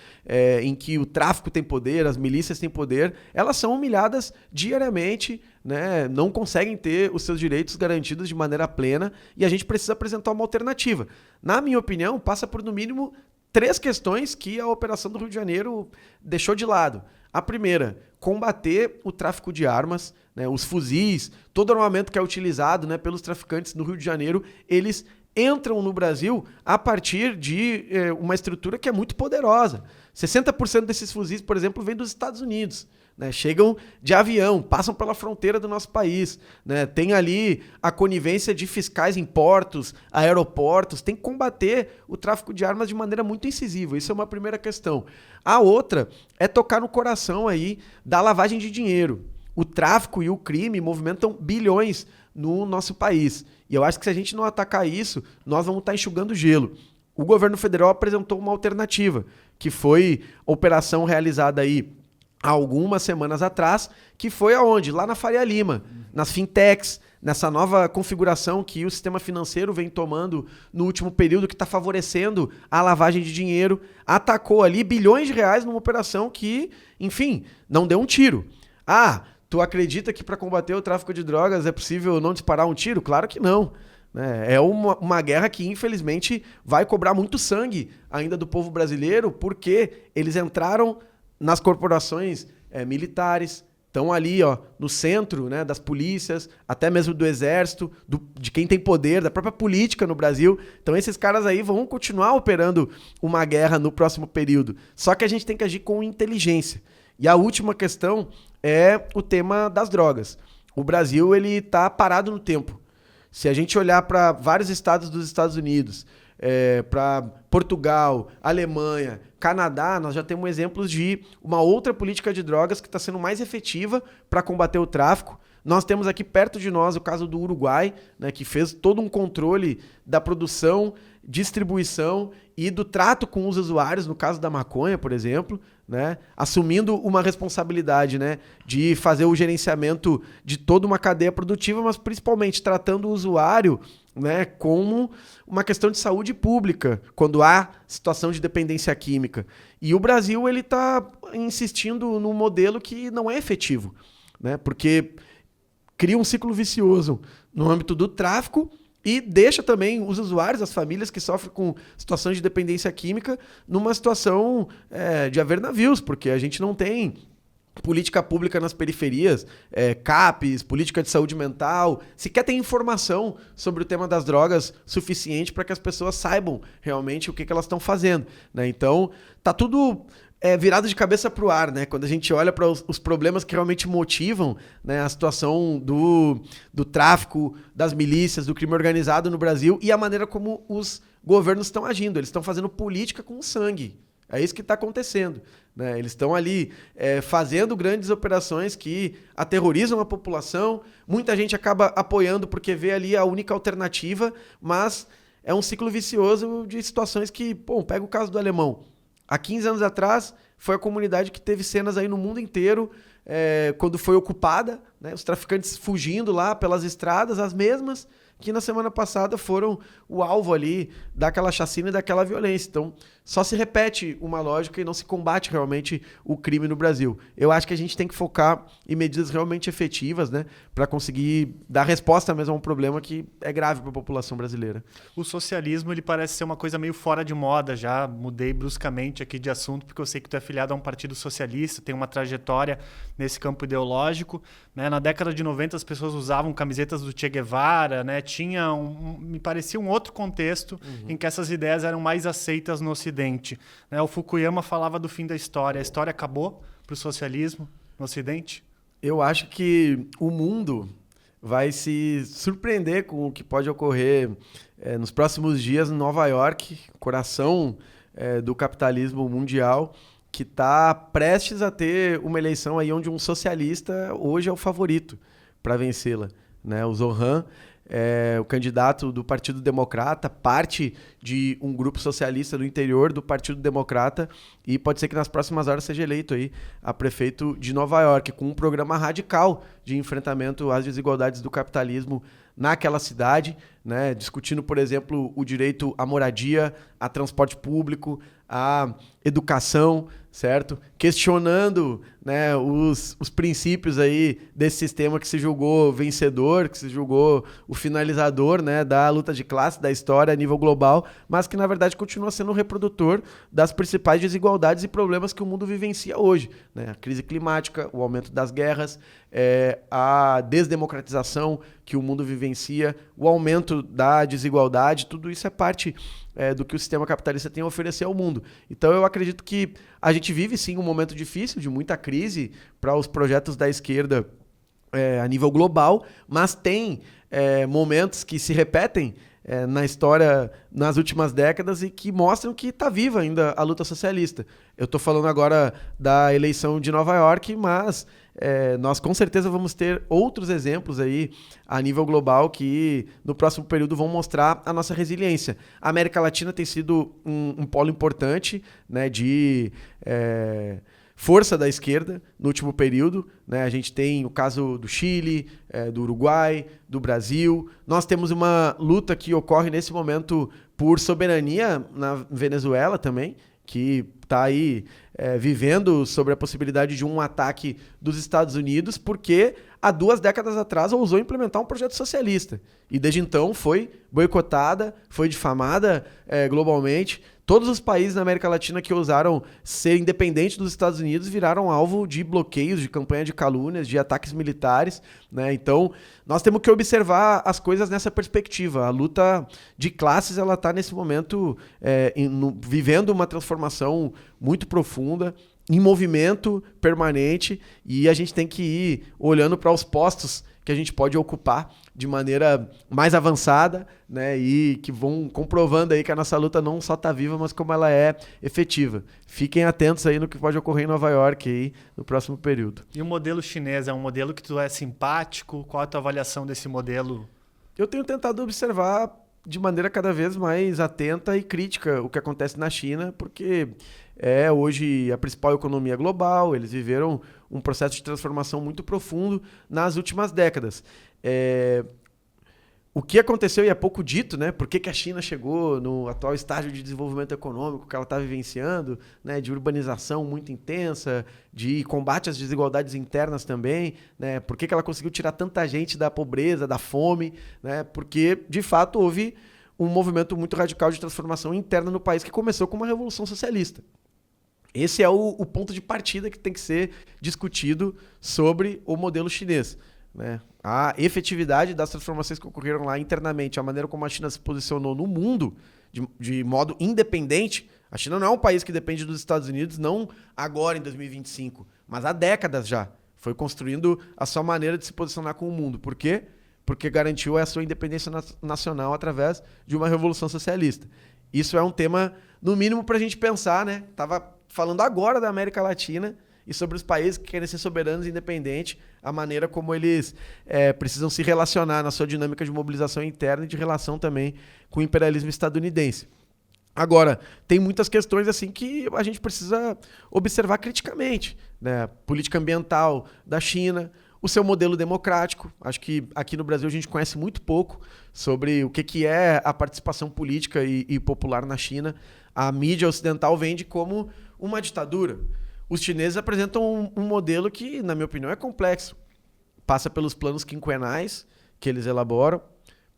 em que o tráfico tem poder, as milícias têm poder, elas são humilhadas diariamente, né? Não conseguem ter os seus direitos garantidos de maneira plena e a gente precisa apresentar uma alternativa. Na minha opinião, passa por no mínimo 3 questões que a operação do Rio de Janeiro deixou de lado. A primeira, combater o tráfico de armas, né? Os fuzis, todo o armamento que é utilizado, né, pelos traficantes no Rio de Janeiro, eles entram no Brasil a partir de uma estrutura que é muito poderosa. 60% desses fuzis, por exemplo, vêm dos Estados Unidos. Né, chegam de avião, passam pela fronteira do nosso país, né, tem ali a conivência de fiscais em portos, aeroportos, tem que combater o tráfico de armas de maneira muito incisiva, isso é uma primeira questão. A outra é tocar no coração aí da lavagem de dinheiro. O tráfico e o crime movimentam bilhões no nosso país, e eu acho que se a gente não atacar isso, nós vamos estar enxugando gelo. O governo federal apresentou uma alternativa, que foi a operação realizada aí há algumas semanas atrás, que foi aonde? Lá na Faria Lima, nas fintechs, nessa nova configuração que o sistema financeiro vem tomando no último período, que está favorecendo a lavagem de dinheiro, atacou ali bilhões de reais numa operação que, enfim, não deu um tiro. Ah, tu acredita que para combater o tráfico de drogas é possível não disparar um tiro? Claro que não. É uma guerra que, infelizmente, vai cobrar muito sangue ainda do povo brasileiro, porque eles entraram nas corporações militares, estão ali no centro, né, das polícias, até mesmo do exército, de quem tem poder, da própria política no Brasil. Então esses caras aí vão continuar operando uma guerra no próximo período. Só que a gente tem que agir com inteligência. E a última questão é o tema das drogas. O Brasil ele está parado no tempo. Se a gente olhar para vários estados dos Estados Unidos, para Portugal, Alemanha, Canadá, nós já temos exemplos de uma outra política de drogas que está sendo mais efetiva para combater o tráfico. Nós temos aqui perto de nós o caso do Uruguai, né, que fez todo um controle da produção, distribuição e do trato com os usuários, no caso da maconha, por exemplo, né, assumindo uma responsabilidade, né, de fazer o gerenciamento de toda uma cadeia produtiva, mas principalmente tratando o usuário, né, como uma questão de saúde pública, quando há situação de dependência química. E o Brasil ele está insistindo num modelo que não é efetivo, né, porque cria um ciclo vicioso no âmbito do tráfico e deixa também os usuários, as famílias que sofrem com situações de dependência química numa situação de haver navios, porque a gente não tem política pública nas periferias, CAPES, política de saúde mental, sequer tem informação sobre o tema das drogas suficiente para que as pessoas saibam realmente o que elas estão fazendo, né? Então, tá tudo virado de cabeça para o ar, né? Quando a gente olha para os problemas que realmente motivam, né, a situação do tráfico, das milícias, do crime organizado no Brasil e a maneira como os governos estão agindo. Eles estão fazendo política com sangue. É isso que está acontecendo, né? Eles estão ali fazendo grandes operações que aterrorizam a população. Muita gente acaba apoiando porque vê ali a única alternativa, mas é um ciclo vicioso de situações que, pega o caso do Alemão. Há 15 anos atrás, foi a comunidade que teve cenas aí no mundo inteiro, quando foi ocupada, né? Os traficantes fugindo lá pelas estradas, as mesmas que na semana passada foram o alvo ali daquela chacina e daquela violência. Então, só se repete uma lógica e não se combate realmente o crime no Brasil. Eu acho que a gente tem que focar em medidas realmente efetivas, né, para conseguir dar resposta mesmo a um problema que é grave para a população brasileira. O socialismo ele parece ser uma coisa meio fora de moda já. Mudei bruscamente aqui de assunto porque eu sei que tu é afiliado a um partido socialista, tem uma trajetória nesse campo ideológico, né? Na década de 90 as pessoas usavam camisetas do Che Guevara, né? Tinha me parecia um outro contexto em que essas ideias eram mais aceitas no Ocidente, né? O Fukuyama falava do fim da história. A história acabou para o socialismo no Ocidente? Eu acho que o mundo vai se surpreender com o que pode ocorrer nos próximos dias em Nova York, coração do capitalismo mundial, que está prestes a ter uma eleição aí onde um socialista hoje é o favorito para vencê-la, né? O Zohan o candidato do Partido Democrata, parte de um grupo socialista do interior do Partido Democrata, e pode ser que nas próximas horas seja eleito aí a prefeito de Nova York, com um programa radical de enfrentamento às desigualdades do capitalismo naquela cidade, né? Discutindo, por exemplo, o direito à moradia, a transporte público, à educação, certo? Questionando, né, os princípios aí desse sistema que se julgou vencedor, que se julgou o finalizador, né, da luta de classe, da história a nível global, mas que na verdade continua sendo um reprodutor das principais desigualdades e problemas que o mundo vivencia hoje, né? A crise climática, o aumento das guerras, a desdemocratização que o mundo vivencia, o aumento da desigualdade, tudo isso é parte do que o sistema capitalista tem a oferecer ao mundo. Então eu acredito que a gente vive sim um momento difícil, de muita crise para os projetos da esquerda a nível global, mas tem momentos que se repetem na história nas últimas décadas e que mostram que está viva ainda a luta socialista. Eu estou falando agora da eleição de Nova York, mas nós com certeza vamos ter outros exemplos aí a nível global que no próximo período vão mostrar a nossa resiliência. A América Latina tem sido um polo importante, né, de força da esquerda no último período, né? A gente tem o caso do Chile, do Uruguai, do Brasil. Nós temos uma luta que ocorre nesse momento por soberania na Venezuela também, que está aí vivendo sobre a possibilidade de um ataque dos Estados Unidos, porque há 2 décadas atrás ousou implementar um projeto socialista. E desde então foi boicotada, foi difamada globalmente. Todos os países na América Latina que ousaram ser independentes dos Estados Unidos viraram alvo de bloqueios, de campanha de calúnias, de ataques militares, né? Então, nós temos que observar as coisas nessa perspectiva. A luta de classes ela está nesse momento vivendo uma transformação muito profunda, em movimento permanente, e a gente tem que ir olhando para os postos que a gente pode ocupar de maneira mais avançada, né, e que vão comprovando aí que a nossa luta não só está viva, mas como ela é efetiva. Fiquem atentos aí no que pode ocorrer em Nova York aí no próximo período. E o modelo chinês é um modelo que tu é simpático? Qual a tua avaliação desse modelo? Eu tenho tentado observar de maneira cada vez mais atenta e crítica o que acontece na China, porque hoje a principal economia global, eles viveram um processo de transformação muito profundo nas últimas décadas. O que aconteceu, e é pouco dito, né? Por que a China chegou no atual estágio de desenvolvimento econômico que ela está vivenciando, né? De urbanização muito intensa, de combate às desigualdades internas também, né? Por que ela conseguiu tirar tanta gente da pobreza, da fome, né? Porque, de fato, houve um movimento muito radical de transformação interna no país que começou com uma revolução socialista. Esse é o ponto de partida que tem que ser discutido sobre o modelo chinês, né? A efetividade das transformações que ocorreram lá internamente, a maneira como a China se posicionou no mundo de modo independente. A China não é um país que depende dos Estados Unidos, não agora em 2025, mas há décadas já. Foi construindo a sua maneira de se posicionar com o mundo. Por quê? Porque garantiu a sua independência nacional através de uma revolução socialista. Isso é um tema, no mínimo, para a gente pensar, né? Estava falando agora da América Latina e sobre os países que querem ser soberanos e independentes, a maneira como eles precisam se relacionar na sua dinâmica de mobilização interna e de relação também com o imperialismo estadunidense. Agora, tem muitas questões assim que a gente precisa observar criticamente, né? Política ambiental da China, o seu modelo democrático. Acho que aqui no Brasil a gente conhece muito pouco sobre o que é a participação política e popular na China. A mídia ocidental vende como uma ditadura. Os chineses apresentam um modelo que, na minha opinião, é complexo. Passa pelos planos quinquenais que eles elaboram,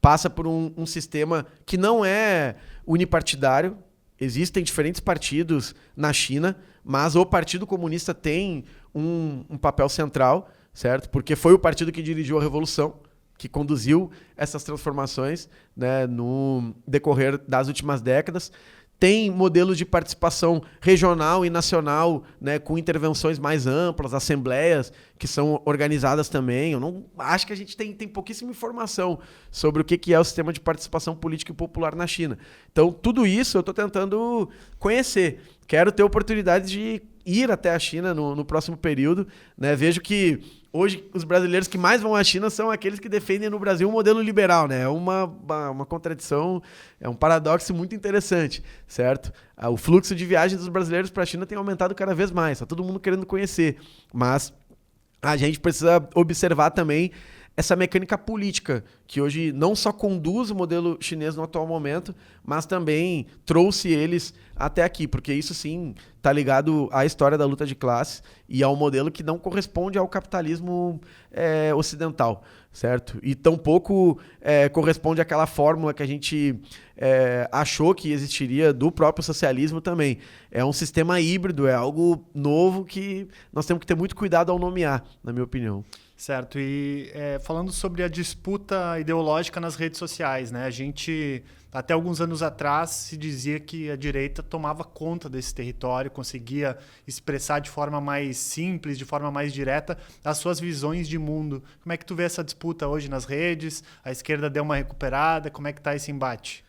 passa por um sistema que não é unipartidário. Existem diferentes partidos na China, mas o Partido Comunista tem um papel central, certo? Porque foi o partido que dirigiu a Revolução, que conduziu essas transformações, né, no decorrer das últimas décadas. Tem modelos de participação regional e nacional, né, com intervenções mais amplas, assembleias que são organizadas também. Eu não acho que a gente tem pouquíssima informação sobre o que é o sistema de participação política e popular na China. Então, tudo isso eu estou tentando conhecer. Quero ter oportunidade de ir até a China no próximo período, né? Vejo que hoje os brasileiros que mais vão à China são aqueles que defendem no Brasil o modelo liberal, né? É uma contradição, é um paradoxo muito interessante, certo? O fluxo de viagem dos brasileiros para a China tem aumentado cada vez mais, está todo mundo querendo conhecer, mas a gente precisa observar também essa mecânica política, que hoje não só conduz o modelo chinês no atual momento, mas também trouxe eles até aqui, porque isso sim está ligado à história da luta de classes e ao modelo que não corresponde ao capitalismo ocidental, certo? E tampouco corresponde àquela fórmula que a gente achou que existiria do próprio socialismo também. É um sistema híbrido, é algo novo que nós temos que ter muito cuidado ao nomear, na minha opinião. Certo, e falando sobre a disputa ideológica nas redes sociais, né? A gente, até alguns anos atrás, se dizia que a direita tomava conta desse território, conseguia expressar de forma mais simples, de forma mais direta, as suas visões de mundo. Como é que tu vê essa disputa hoje nas redes? A esquerda deu uma recuperada, como é que está esse embate?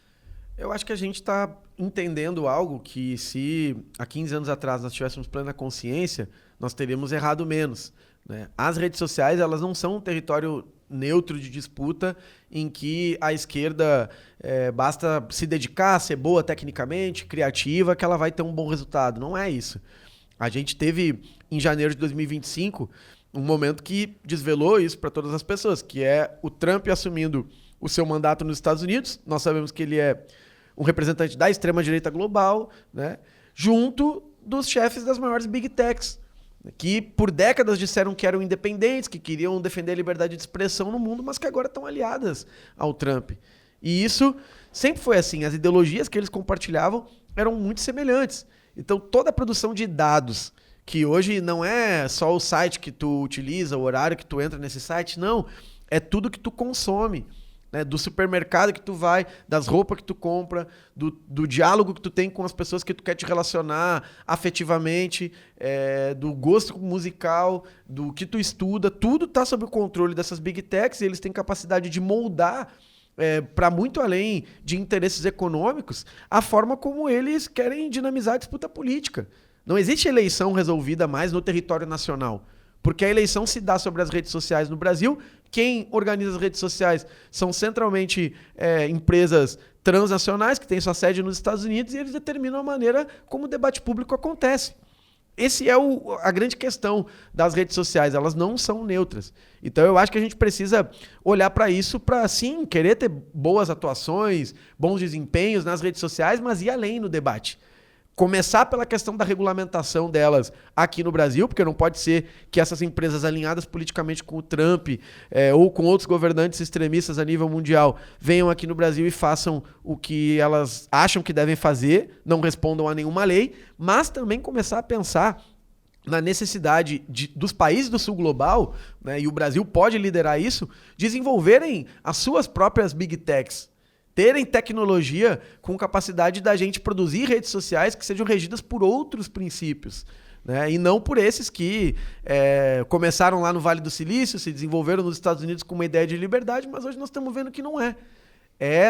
Eu acho que a gente está entendendo algo que se há 15 anos atrás nós tivéssemos plena consciência, nós teríamos errado menos. Né? As redes sociais, elas não são um território neutro de disputa em que a esquerda basta se dedicar, ser boa tecnicamente, criativa, que ela vai ter um bom resultado. Não é isso. A gente teve, em janeiro de 2025, um momento que desvelou isso para todas as pessoas, que é o Trump assumindo o seu mandato nos Estados Unidos. Nós sabemos que ele é um representante da extrema-direita global, né? Junto dos chefes das maiores big techs, que por décadas disseram que eram independentes, que queriam defender a liberdade de expressão no mundo, mas que agora estão aliadas ao Trump. E isso sempre foi assim. As ideologias que eles compartilhavam eram muito semelhantes. Então, toda a produção de dados, que hoje não é só o site que tu utiliza, o horário que tu entra nesse site, não. É tudo que tu consome. Né, do supermercado que tu vai, das roupas que tu compra, do diálogo que tu tem com as pessoas que tu quer te relacionar afetivamente, do gosto musical, do que tu estuda, tudo está sob o controle dessas big techs e eles têm capacidade de moldar para muito além de interesses econômicos a forma como eles querem dinamizar a disputa política. Não existe eleição resolvida mais no território nacional. Porque a eleição se dá sobre as redes sociais no Brasil. Quem organiza as redes sociais são centralmente empresas transnacionais que têm sua sede nos Estados Unidos e eles determinam a maneira como o debate público acontece. Esse é a grande questão das redes sociais. Elas não são neutras. Então eu acho que a gente precisa olhar para isso para, sim, querer ter boas atuações, bons desempenhos nas redes sociais, mas ir além no debate. Começar pela questão da regulamentação delas aqui no Brasil, porque não pode ser que essas empresas alinhadas politicamente com o Trump ou com outros governantes extremistas a nível mundial venham aqui no Brasil e façam o que elas acham que devem fazer, não respondam a nenhuma lei, mas também começar a pensar na necessidade dos países do sul global, né, e o Brasil pode liderar isso, desenvolverem as suas próprias big techs, terem tecnologia com capacidade da gente produzir redes sociais que sejam regidas por outros princípios, né? E não por esses que começaram lá no Vale do Silício, se desenvolveram nos Estados Unidos com uma ideia de liberdade, mas hoje nós estamos vendo que não é.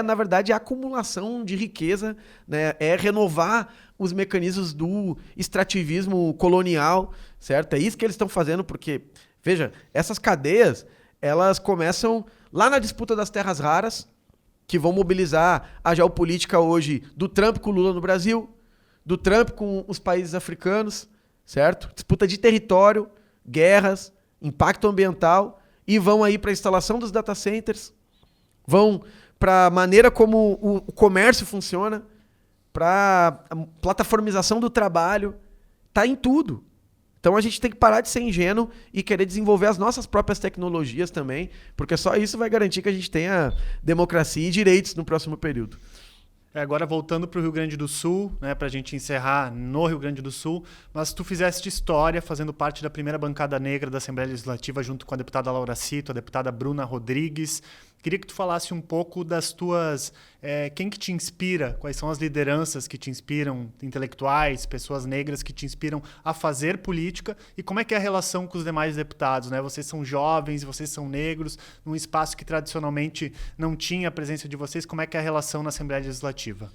Na verdade, a acumulação de riqueza, né? É renovar os mecanismos do extrativismo colonial, certo? É isso que eles estão fazendo, porque, veja, essas cadeias, elas começam lá na disputa das terras raras, que vão mobilizar a geopolítica hoje do Trump com o Lula no Brasil, do Trump com os países africanos, certo? Disputa de território, guerras, impacto ambiental, e vão aí para a instalação dos data centers, vão para a maneira como o comércio funciona, para a plataformização do trabalho, tá em tudo. Então a gente tem que parar de ser ingênuo e querer desenvolver as nossas próprias tecnologias também, porque só isso vai garantir que a gente tenha democracia e direitos no próximo período. Agora voltando para o Rio Grande do Sul, né, para a gente encerrar no Rio Grande do Sul, mas tu fizeste história fazendo parte da primeira bancada negra da Assembleia Legislativa junto com a deputada Laura Cito, a deputada Bruna Rodrigues. Queria que tu falasse um pouco das tuas... quem que te inspira? Quais são as lideranças que te inspiram? Intelectuais, pessoas negras que te inspiram a fazer política? E como é que é a relação com os demais deputados? Né? Vocês são jovens, vocês são negros, num espaço que tradicionalmente não tinha a presença de vocês. Como é que é a relação na Assembleia Legislativa?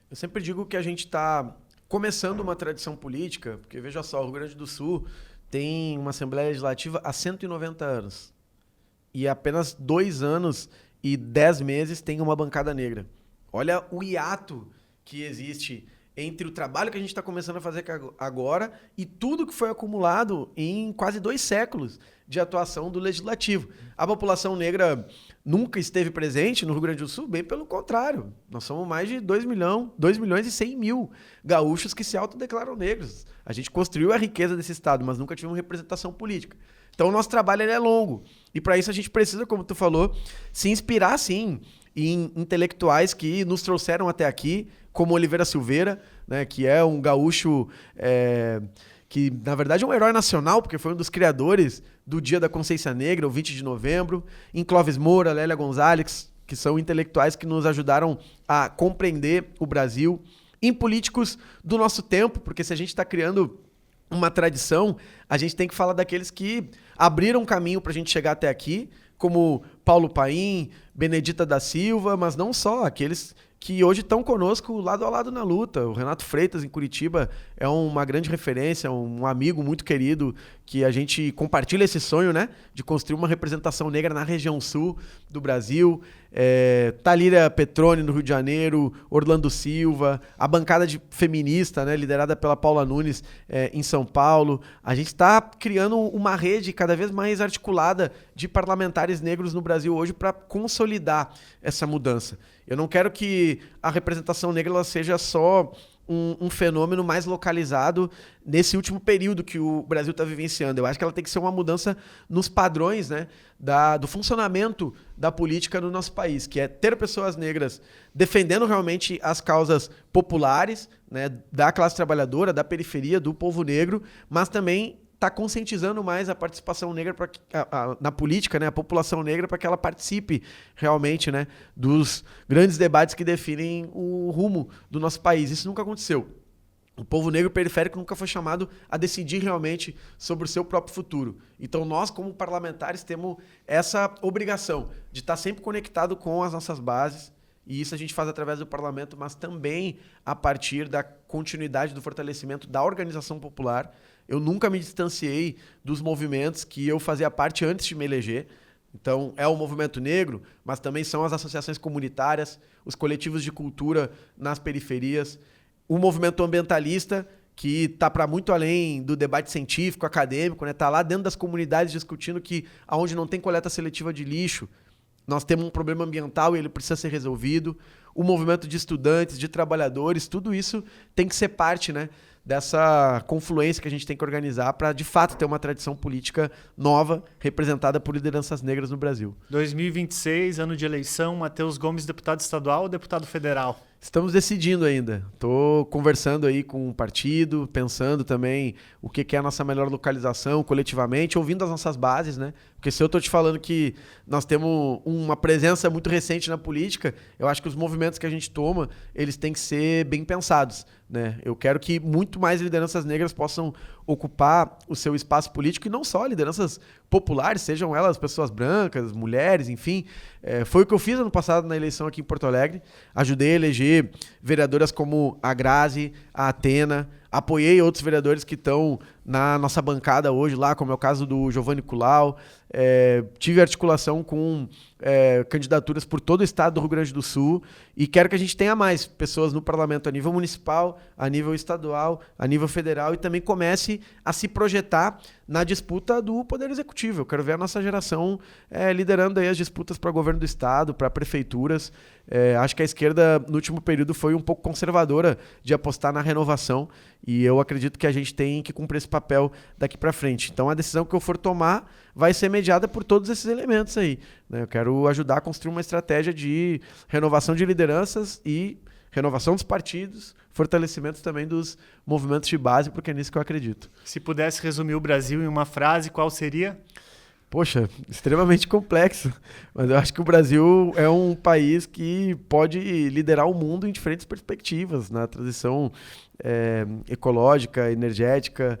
Eu sempre digo que a gente está começando uma tradição política, porque, veja só, o Rio Grande do Sul tem uma Assembleia Legislativa há 190 anos. E apenas 2 anos e 10 meses tem uma bancada negra. Olha o hiato que existe entre o trabalho que a gente está começando a fazer agora e tudo que foi acumulado em quase 2 séculos de atuação do Legislativo. A população negra nunca esteve presente no Rio Grande do Sul, bem pelo contrário. Nós somos mais de 2 milhões e 100 mil gaúchos que se autodeclaram negros. A gente construiu a riqueza desse estado, mas nunca tivemos representação política. Então o nosso trabalho ele é longo. E para isso a gente precisa, como tu falou, se inspirar sim em intelectuais que nos trouxeram até aqui, como Oliveira Silveira, né, que é um gaúcho que, na verdade, é um herói nacional, porque foi um dos criadores do Dia da Consciência Negra, o 20 de novembro, em Clóvis Moura, Lélia Gonzalez, que são intelectuais que nos ajudaram a compreender o Brasil, em políticos do nosso tempo, porque se a gente está criando uma tradição, a gente tem que falar daqueles que abriram caminho para a gente chegar até aqui, como Paulo Paim, Benedita da Silva, mas não só, aqueles que hoje estão conosco lado a lado na luta. O Renato Freitas, em Curitiba, é uma grande referência, um amigo muito querido, que a gente compartilha esse sonho, né, de construir uma representação negra na região sul do Brasil. Thalíria Petroni, no Rio de Janeiro, Orlando Silva, a bancada feminista, né, liderada pela Paula Nunes, em São Paulo. A gente está criando uma rede cada vez mais articulada de parlamentares negros no Brasil hoje para consolidar essa mudança. Eu não quero que a representação negra ela seja só um fenômeno mais localizado nesse último período que o Brasil está vivenciando. Eu acho que ela tem que ser uma mudança nos padrões, né, do funcionamento da política no nosso país, que é ter pessoas negras defendendo realmente as causas populares, né, da classe trabalhadora, da periferia, do povo negro, mas também está conscientizando mais a participação negra na política, né, a população negra, para que ela participe realmente, né, dos grandes debates que definem o rumo do nosso país. Isso nunca aconteceu. O povo negro periférico nunca foi chamado a decidir realmente sobre o seu próprio futuro. Então nós, como parlamentares, temos essa obrigação de estar sempre conectado com as nossas bases, e isso a gente faz através do parlamento, mas também a partir da continuidade do fortalecimento da organização popular. Eu nunca me distanciei dos movimentos que eu fazia parte antes de me eleger. Então, é o movimento negro, mas também são as associações comunitárias, os coletivos de cultura nas periferias, o movimento ambientalista, que está para muito além do debate científico, acadêmico, né? Está lá dentro das comunidades discutindo que onde não tem coleta seletiva de lixo, nós temos um problema ambiental e ele precisa ser resolvido. O movimento de estudantes, de trabalhadores, tudo isso tem que ser parte, né, dessa confluência que a gente tem que organizar para, de fato, ter uma tradição política nova, representada por lideranças negras no Brasil. 2026, ano de eleição, Matheus Gomes, deputado estadual ou deputado federal? Estamos decidindo ainda. Estou conversando aí com o partido, pensando também o que é a nossa melhor localização coletivamente, ouvindo as nossas bases, né? Porque se eu estou te falando que nós temos uma presença muito recente na política, eu acho que os movimentos que a gente toma, eles têm que ser bem pensados, né? Eu quero que muito mais lideranças negras possam ocupar o seu espaço político, e não só lideranças populares, sejam elas pessoas brancas, mulheres, enfim. Foi o que eu fiz ano passado na eleição aqui em Porto Alegre. Ajudei a eleger vereadoras como a Grazi, a Atena, apoiei outros vereadores que estão na nossa bancada hoje lá, como é o caso do Giovanni Culau. Tive articulação com candidaturas por todo o estado do Rio Grande do Sul, e quero que a gente tenha mais pessoas no parlamento a nível municipal, a nível estadual, a nível federal, e também comece a se projetar na disputa do Poder Executivo. Eu quero ver a nossa geração liderando aí as disputas para governo do estado, para prefeituras. Acho que a esquerda, no último período, foi um pouco conservadora de apostar na renovação, e eu acredito que a gente tem que cumprir esse papel daqui para frente. Então, a decisão que eu for tomar vai ser mediada por todos esses elementos aí, né? Eu quero ajudar a construir uma estratégia de renovação de lideranças e renovação dos partidos, fortalecimento também dos movimentos de base, porque é nisso que eu acredito. Se pudesse resumir o Brasil em uma frase, qual seria? Poxa, extremamente complexo, mas eu acho que o Brasil é um país que pode liderar o mundo em diferentes perspectivas, na transição ecológica, energética,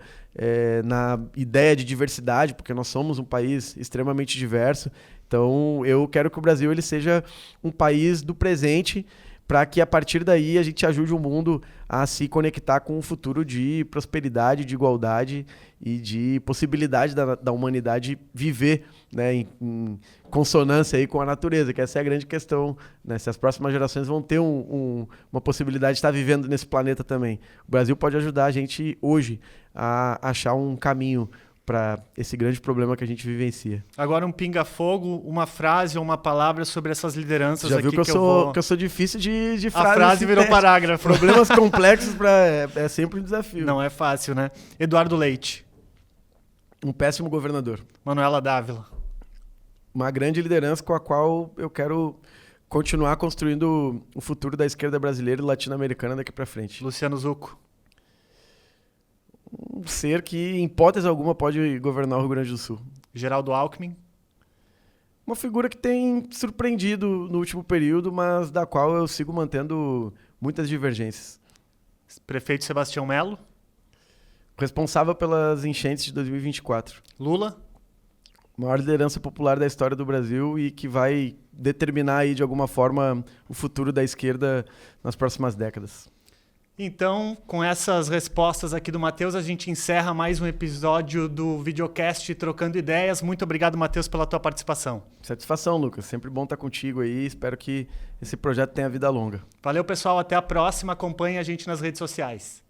na ideia de diversidade, porque nós somos um país extremamente diverso. Então, eu quero que o Brasil ele seja um país do presente, para que a partir daí a gente ajude o mundo a se conectar com um futuro de prosperidade, de igualdade e de possibilidade da humanidade viver, né, em consonância aí com a natureza, que essa é a grande questão, né? Se as próximas gerações vão ter uma possibilidade de estar vivendo nesse planeta também. O Brasil pode ajudar a gente hoje a achar um caminho para esse grande problema que a gente vivencia. Agora um pinga-fogo, uma frase ou uma palavra sobre essas lideranças Já aqui viu que eu sou difícil de frase. A frase virou parágrafo. Problemas complexos é sempre um desafio. Não é fácil, né? Eduardo Leite. Um péssimo governador. Manuela Dávila. Uma grande liderança com a qual eu quero continuar construindo o futuro da esquerda brasileira e latino-americana daqui para frente. Luciano Zucco. Um ser que, em hipótese alguma, pode governar o Rio Grande do Sul. Geraldo Alckmin. Uma figura que tem surpreendido no último período, mas da qual eu sigo mantendo muitas divergências. Prefeito Sebastião Melo. Responsável pelas enchentes de 2024. Lula. Maior liderança popular da história do Brasil e que vai determinar aí, de alguma forma, o futuro da esquerda nas próximas décadas. Então, com essas respostas aqui do Matheus, a gente encerra mais um episódio do videocast Trocando Ideias. Muito obrigado, Matheus, pela tua participação. Satisfação, Lucas. Sempre bom estar contigo aí. Espero que esse projeto tenha vida longa. Valeu, pessoal. Até a próxima. Acompanhe a gente nas redes sociais.